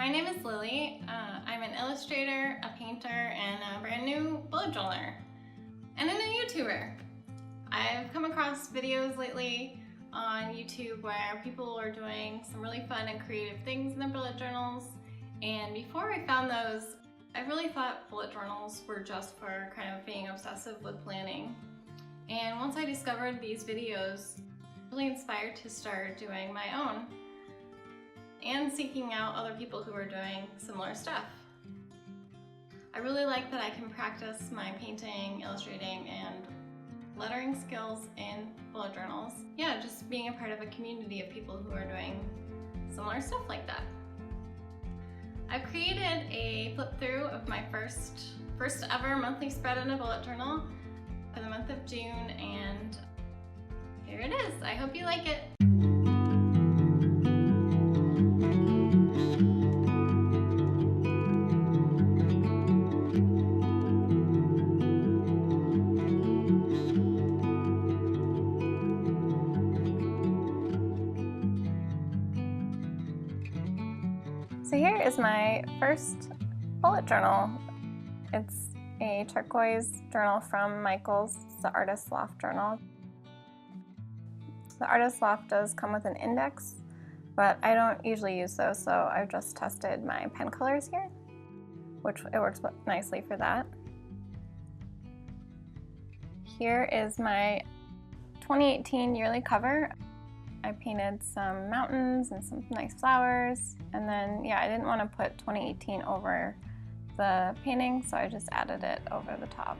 My name is Lily. I'm an illustrator, a painter, and a brand new bullet journaler, and a new YouTuber. I've come across videos lately on YouTube where people are doing some really fun and creative things in their bullet journals, and before I found those, I really thought bullet journals were just for kind of being obsessive with planning. And once I discovered these videos, I was really inspired to start doing my own and seeking out other people who are doing similar stuff. I really like that I can practice my painting, illustrating, and lettering skills in bullet journals. Yeah, just being a part of a community of people who are doing similar stuff like that. I've created a flip through of my first ever monthly spread in a bullet journal for the month of June, and here it is. I hope you like it. So here is my first bullet journal. It's a turquoise journal from Michaels. It's the Artist Loft journal. The Artist Loft does come with an index, but I don't usually use those, so I've just tested my pen colors here, which it works nicely for that. Here is my 2018 yearly cover. I painted some mountains and some nice flowers, and then yeah, I didn't want to put 2018 over the painting, so I just added it over the top.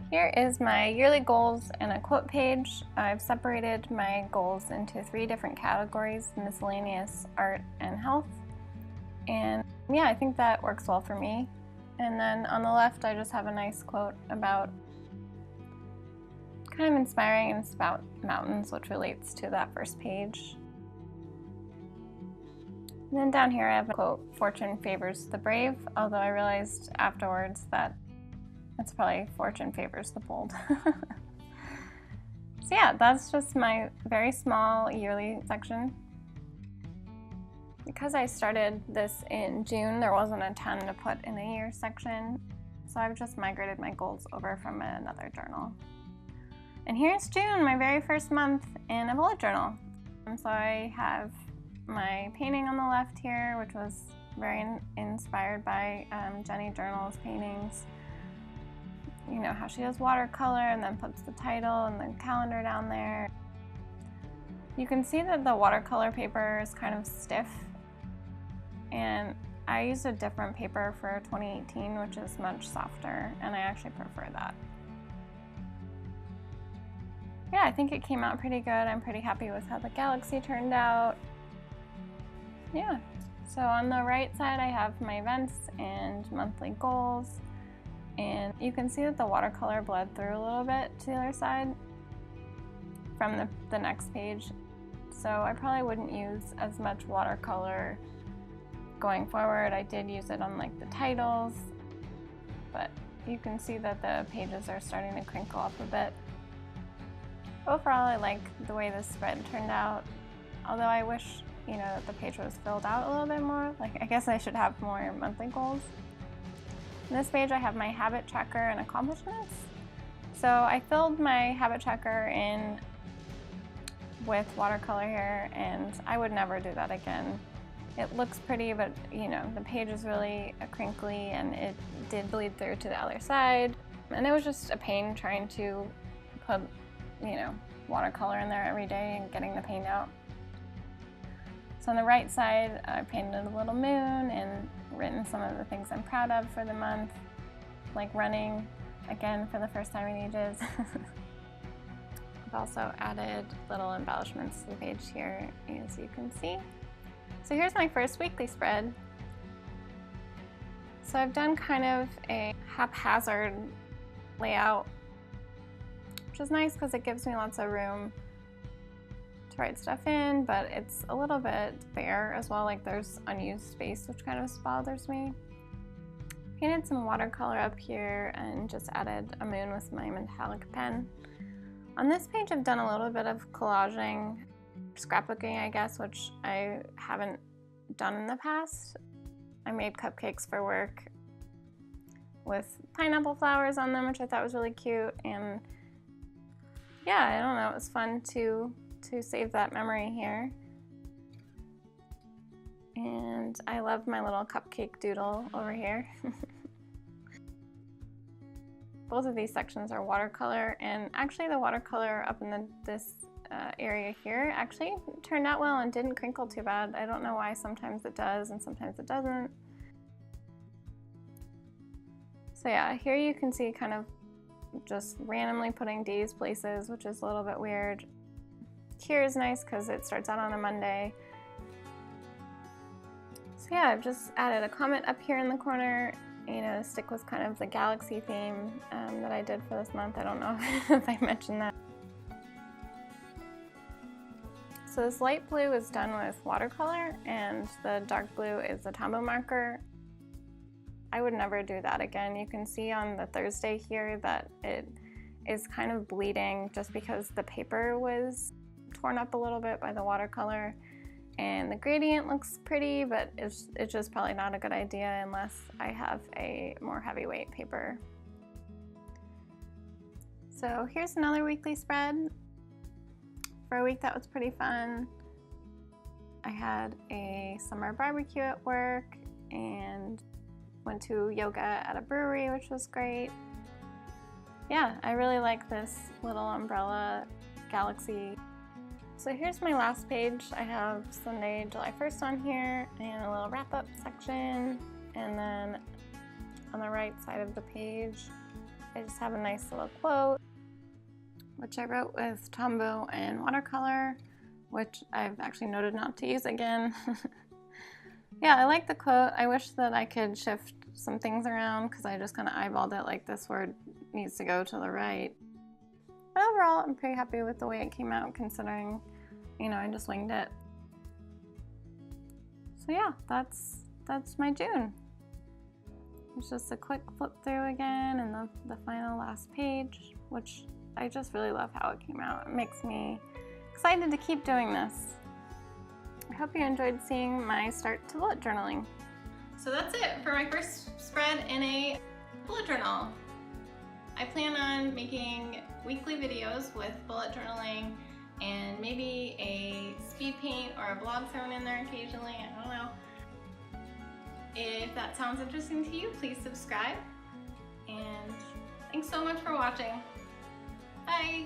Here is my yearly goals and a quote page. I've separated my goals into 3 different categories: miscellaneous, art, and health. And yeah, I think that works well for me. And then on the left, I just have a nice quote about kind of inspiring, and it's about mountains, which relates to that first page. And then down here I have a quote, "Fortune favors the brave," although I realized afterwards that it's probably "Fortune favors the bold." So yeah, that's just my very small yearly section. Because I started this in June, there wasn't a ton to put in a year section, so I've just migrated my goals over from another journal. And here's June, my very first month in a bullet journal. And so I have my painting on the left here, which was very inspired by Jenny Journal's paintings. You know, how she does watercolor and then puts the title and the calendar down there. You can see that the watercolor paper is kind of stiff, and I used a different paper for 2018, which is much softer, and I actually prefer that. Yeah, I think it came out pretty good. I'm pretty happy with how the galaxy turned out. Yeah, so on the right side I have my events and monthly goals, and you can see that the watercolor bled through a little bit to the other side from the next page. So I probably wouldn't use as much watercolor going forward. I did use it on like the titles, but you can see that the pages are starting to crinkle up a bit. Overall, I like the way this spread turned out, although I wish, you know, that the page was filled out a little bit more. Like, I guess I should have more monthly goals. On this page, I have my habit tracker and accomplishments. So I filled my habit tracker in with watercolor here, and I would never do that again. It looks pretty, but you know, the page is really crinkly, and it did bleed through to the other side. And it was just a pain trying to put, you know, watercolor in there every day and getting the paint out. So on the right side, I painted a little moon and written some of the things I'm proud of for the month, like running, again, for the first time in ages. I've also added little embellishments to the page here, as you can see. So here's my first weekly spread. So I've done kind of a haphazard layout, which is nice because it gives me lots of room to write stuff in, but it's a little bit bare as well, like there's unused space, which kind of bothers me. Painted some watercolor up here and just added a moon with my metallic pen. On this page I've done a little bit of collaging, scrapbooking I guess, which I haven't done in the past. I made cupcakes for work with pineapple flowers on them, which I thought was really cute, and yeah, I don't know, it was fun to save that memory here. And I love my little cupcake doodle over here. Both of these sections are watercolor, and actually the watercolor up in this area here actually turned out well and didn't crinkle too bad. I don't know why, sometimes it does and sometimes it doesn't. So yeah, here you can see kind of just randomly putting days places, which is a little bit weird. Here is nice because it starts out on a Monday. So yeah, I've just added a comet up here in the corner, you know, to stick with kind of the galaxy theme that I did for this month. I don't know if I mentioned that. So this light blue is done with watercolor and the dark blue is the Tombow marker. I would never do that again. You can see on the Thursday here that it is kind of bleeding just because the paper was torn up a little bit by the watercolor. And the gradient looks pretty, but it's just probably not a good idea unless I have a more heavyweight paper. So here's another weekly spread. For a week that was pretty fun. I had a summer barbecue at work and went to yoga at a brewery, which was great. Yeah, I really like this little umbrella galaxy. So here's my last page. I have Sunday, July 1st on here and a little wrap-up section. And then on the right side of the page, I just have a nice little quote, which I wrote with Tombow and watercolor, which I've actually noted not to use again. Yeah, I like the quote. I wish that I could shift some things around because I just kind of eyeballed it like this word needs to go to the right. But overall, I'm pretty happy with the way it came out considering, you know, I just winged it. So yeah, that's my June. It's just a quick flip through again and the final last page, which I just really love how it came out. It makes me excited to keep doing this. I hope you enjoyed seeing my start to bullet journaling. So that's it for my first spread in a bullet journal. I plan on making weekly videos with bullet journaling and maybe a speed paint or a blog thrown in there occasionally, I don't know. If that sounds interesting to you, please subscribe. And thanks so much for watching. Bye!